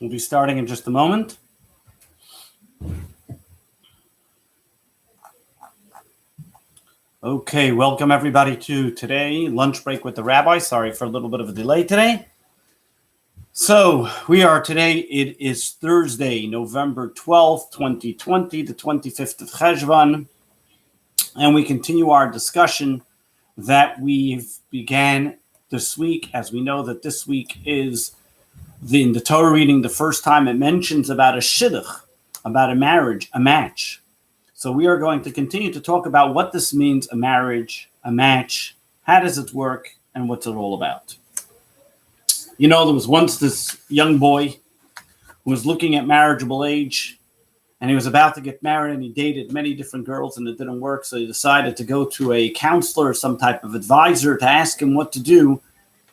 We'll be starting in just a moment. Okay, welcome everybody to today, lunch break with the Rabbi. Sorry for a little bit of a delay today. So we are today, it is Thursday, November 12th, 2020, the 25th of Cheshvan, and we continue our discussion that we've began this week. As we know that this week is in the Torah reading, the first time it mentions about a shidduch, about a marriage, a match. So we are going to continue to talk about what this means, a marriage, a match, how does it work, and what's it all about. You know, there was once this young boy who was looking at marriageable age, and he was about to get married, and he dated many different girls, and it didn't work, so he decided to go to a counselor, some type of advisor, to ask him what to do,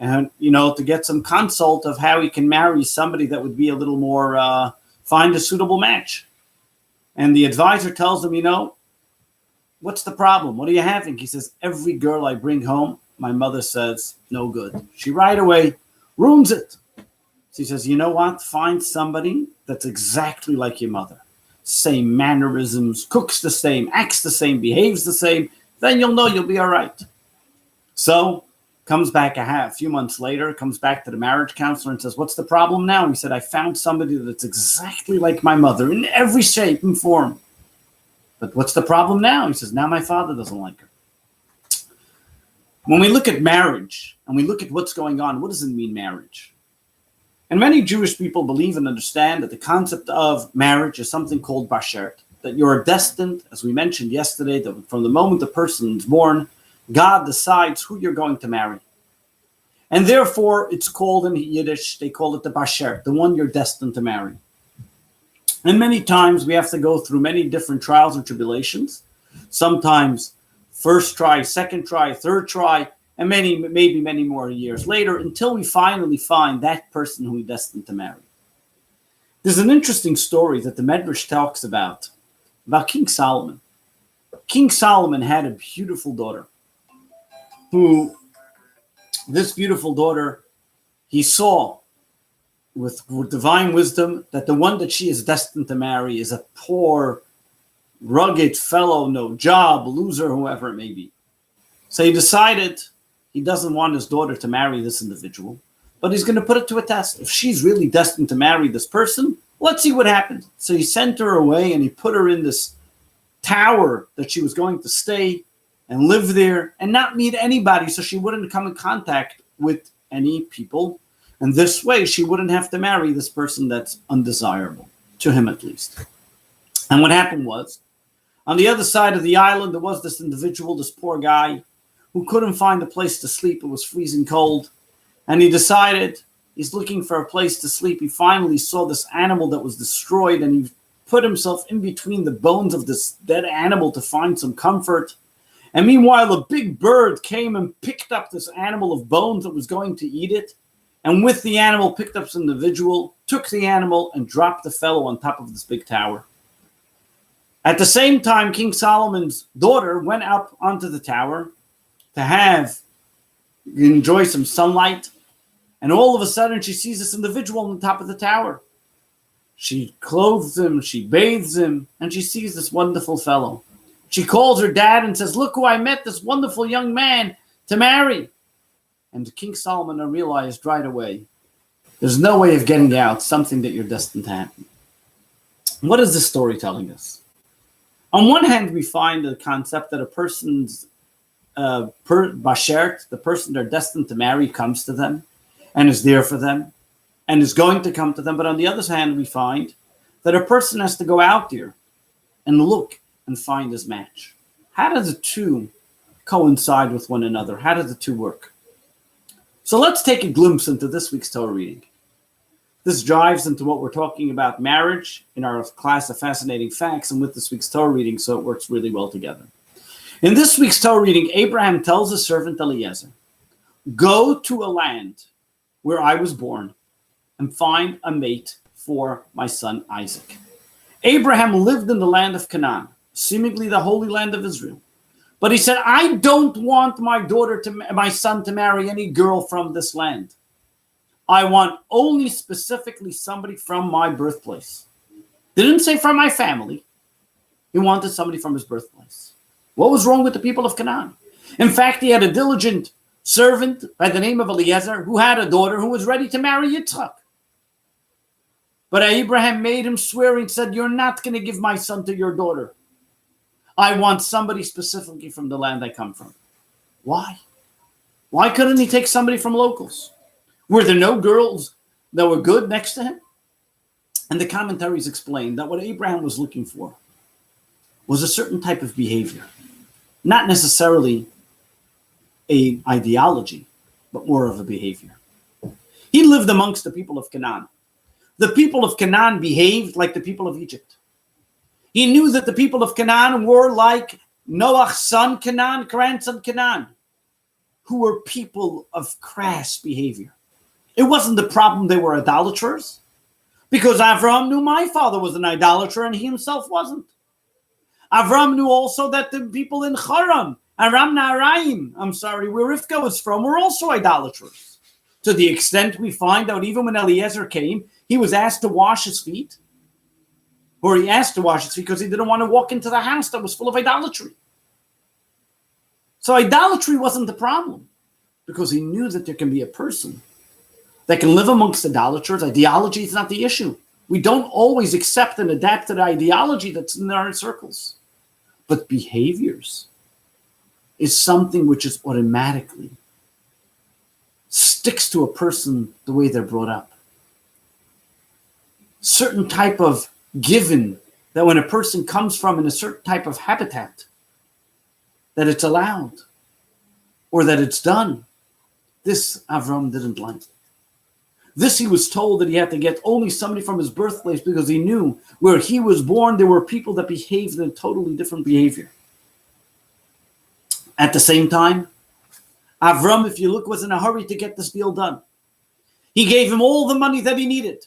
and, you know, to get some consult of how he can marry somebody that would be a little more, find a suitable match. And the advisor tells him, you know, what's the problem? What are you having? He says, every girl I bring home, my mother says, no good. She right away ruins it. She says, you know what? Find somebody that's exactly like your mother. Same mannerisms, cooks the same, acts the same, behaves the same. Then you'll know you'll be all right. So comes back a few months later, comes back to the marriage counselor and says, what's the problem now? He said, I found somebody that's exactly like my mother in every shape and form. But what's the problem now? He says, now my father doesn't like her. When we look at marriage and we look at what's going on, what does it mean, marriage? And many Jewish people believe and understand that the concept of marriage is something called Bashert, that you're destined, as we mentioned yesterday, that from the moment the person is born, God decides who you're going to marry. And therefore, it's called in Yiddish, they call it the Bashert, the one you're destined to marry. And many times we have to go through many different trials and tribulations. Sometimes first try, second try, third try, and maybe many more years later until we finally find that person who we're destined to marry. There's an interesting story that the Medrash talks about King Solomon. King Solomon had a beautiful daughter. This beautiful daughter, he saw with divine wisdom that the one that she is destined to marry is a poor, rugged fellow, no job, loser, whoever it may be. So he decided he doesn't want his daughter to marry this individual, but he's going to put it to a test. If she's really destined to marry this person, let's see what happens. So he sent her away and he put her in this tower that she was going to stay and live there and not meet anybody, so she wouldn't come in contact with any people. And this way, she wouldn't have to marry this person that's undesirable, to him at least. And what happened was, on the other side of the island, there was this individual, this poor guy, who couldn't find a place to sleep. It was freezing cold. And he decided he's looking for a place to sleep. He finally saw this animal that was destroyed, and he put himself in between the bones of this dead animal to find some comfort. And meanwhile, a big bird came and picked up this animal of bones that was going to eat it. And with the animal, picked up some individual, took the animal, and dropped the fellow on top of this big tower. At the same time, King Solomon's daughter went up onto the tower to enjoy some sunlight. And all of a sudden, she sees this individual on the top of the tower. She clothes him, she bathes him, and she sees this wonderful fellow. She calls her dad and says, look who I met, this wonderful young man to marry. And King Solomon realized right away, there's no way of getting out something that you're destined to happen. What is this story telling us? On one hand, we find the concept that a person's Bashert, the person they're destined to marry, comes to them and is there for them and is going to come to them. But on the other hand, we find that a person has to go out there and look and find his match. How do the two coincide with one another? How do the two work? So let's take a glimpse into this week's Torah reading. This drives into what we're talking about marriage in our class of Fascinating Facts and with this week's Torah reading, so it works really well together. In this week's Torah reading, Abraham tells his servant Eliezer, go to a land where I was born and find a mate for my son Isaac. Abraham lived in the land of Canaan, seemingly the holy land of Israel. But he said, I don't want my son to marry any girl from this land. I want only specifically somebody from my birthplace. They didn't say from my family. He wanted somebody from his birthplace. What was wrong with the people of Canaan? In fact, he had a diligent servant by the name of Eliezer who had a daughter who was ready to marry Yitzchak. But Abraham made him swear and said, you're not going to give my son to your daughter. I want somebody specifically from the land I come from. Why? Why couldn't he take somebody from locals? Were there no girls that were good next to him? And the commentaries explain that what Abraham was looking for was a certain type of behavior. Not necessarily an ideology, but more of a behavior. He lived amongst the people of Canaan. The people of Canaan behaved like the people of Egypt. He knew that the people of Canaan were like Noah's son Canaan, grandson Canaan, who were people of crass behavior. It wasn't the problem they were idolaters, because Avram knew my father was an idolater and he himself wasn't. Avram knew also that the people in Haran, Aram Naharaim, where Rivka was from, were also idolaters. To the extent we find out even when Eliezer came, he was asked to wash his feet. Or he asked to wash his feet because he didn't want to walk into the house that was full of idolatry. So idolatry wasn't the problem, because he knew that there can be a person that can live amongst idolaters. Ideology is not the issue. We don't always accept and adapt to the ideology that's in our circles. But behaviors is something which is automatically sticks to a person the way they're brought up. Certain type of given that when a person comes from in a certain type of habitat, that it's allowed or that it's done. This Avram didn't like. This he was told that he had to get only somebody from his birthplace, because he knew where he was born there were people that behaved in a totally different behavior. At the same time, Avram, if you look, was in a hurry to get this deal done. He gave him all the money that he needed.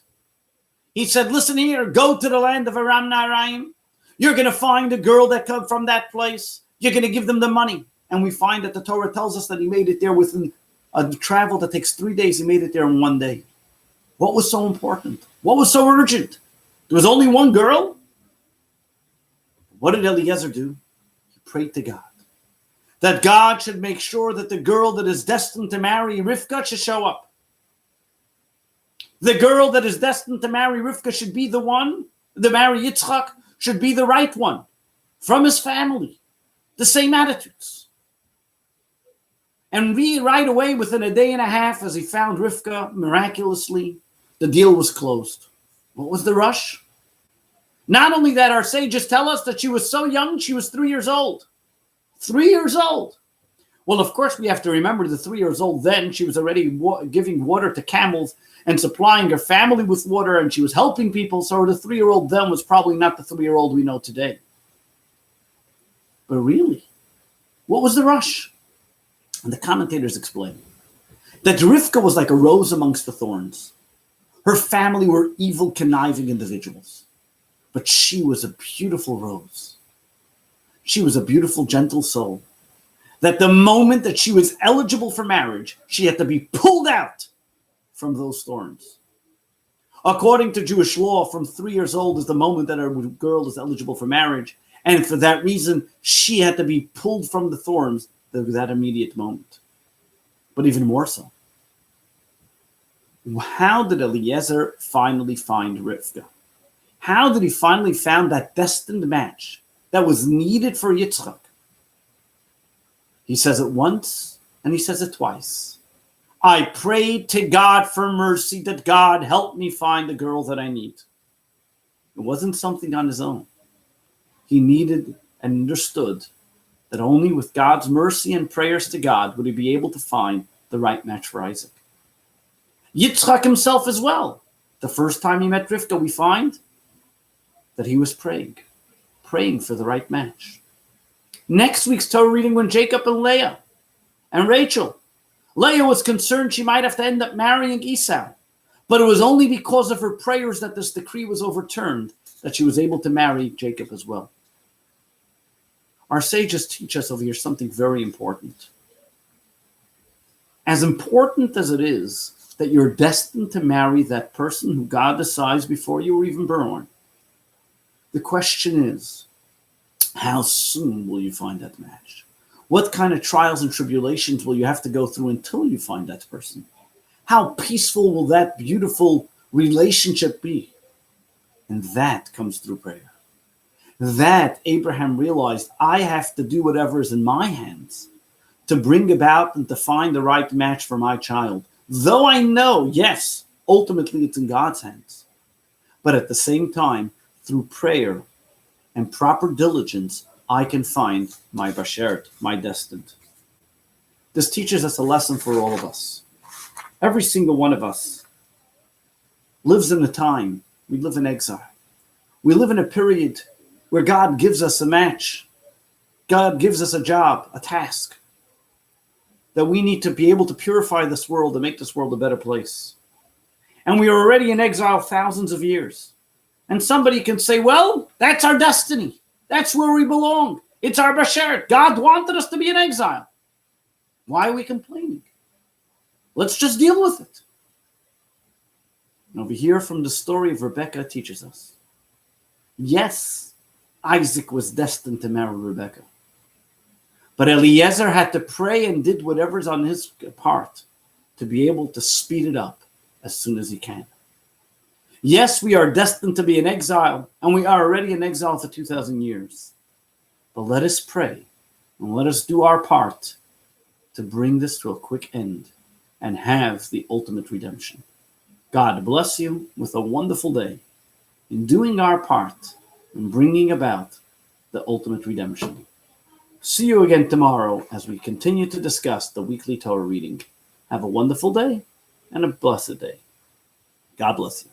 He said, listen here, go to the land of Aram Naharaim. You're going to find a girl that comes from that place. You're going to give them the money. And we find that the Torah tells us that he made it there within a travel that takes 3 days. He made it there in 1 day. What was so important? What was so urgent? There was only one girl. What did Eliezer do? He prayed to God, that God should make sure that the girl that is destined to marry Rivka should show up. The girl that is destined to marry Rivka should be the one, to marry Yitzchak should be the right one, from his family, the same attitudes. And right away, within a day and a half, as he found Rivka, miraculously, the deal was closed. What was the rush? Not only that, our sages tell us that she was so young, she was 3 years old. 3 years old. Well, of course, we have to remember the 3 years old then, she was already giving water to camels and supplying her family with water, and she was helping people. So the 3-year-old then was probably not the 3-year-old we know today. But really, what was the rush? And the commentators explain that Rivka was like a rose amongst the thorns. Her family were evil, conniving individuals. But she was a beautiful rose. She was a beautiful, gentle soul. That the moment that she was eligible for marriage, she had to be pulled out from those thorns. According to Jewish law, from 3 years old is the moment that a girl is eligible for marriage. And for that reason, she had to be pulled from the thorns at that immediate moment. But even more so, how did Eliezer finally find Rivka? How did he finally find that destined match that was needed for Yitzchak? He says it once and he says it twice. I prayed to God for mercy that God help me find the girl that I need. It wasn't something on his own. He needed and understood that only with God's mercy and prayers to God would he be able to find the right match for Isaac. Yitzchak himself as well. The first time he met Rivka, we find that he was praying for the right match. Next week's Torah reading, when Jacob and Leah and Rachel. Leah was concerned she might have to end up marrying Esau, but it was only because of her prayers that this decree was overturned that she was able to marry Jacob as well. Our sages teach us over here something very important. As important as it is that you're destined to marry that person who God decides before you were even born. The question is, how soon will you find that match? What kind of trials and tribulations will you have to go through until you find that person? How peaceful will that beautiful relationship be? And that comes through prayer. That Abraham realized, I have to do whatever is in my hands to bring about and to find the right match for my child. Though I know, yes, ultimately it's in God's hands. But at the same time, through prayer and proper diligence, I can find my Bashert, my destined. This teaches us a lesson for all of us. Every single one of us lives in a time, we live in exile. We live in a period where God gives us a match. God gives us a job, a task, that we need to be able to purify this world and make this world a better place. And we are already in exile thousands of years. And somebody can say, well, that's our destiny. That's where we belong. It's our Bashert. God wanted us to be in exile. Why are we complaining? Let's just deal with it. And over here from the story of Rebecca teaches us. Yes, Isaac was destined to marry Rebecca. But Eliezer had to pray and did whatever's on his part to be able to speed it up as soon as he can. Yes, we are destined to be in exile, and we are already in exile for 2,000 years. But let us pray and let us do our part to bring this to a quick end and have the ultimate redemption. God bless you with a wonderful day in doing our part in bringing about the ultimate redemption. See you again tomorrow as we continue to discuss the weekly Torah reading. Have a wonderful day and a blessed day. God bless you.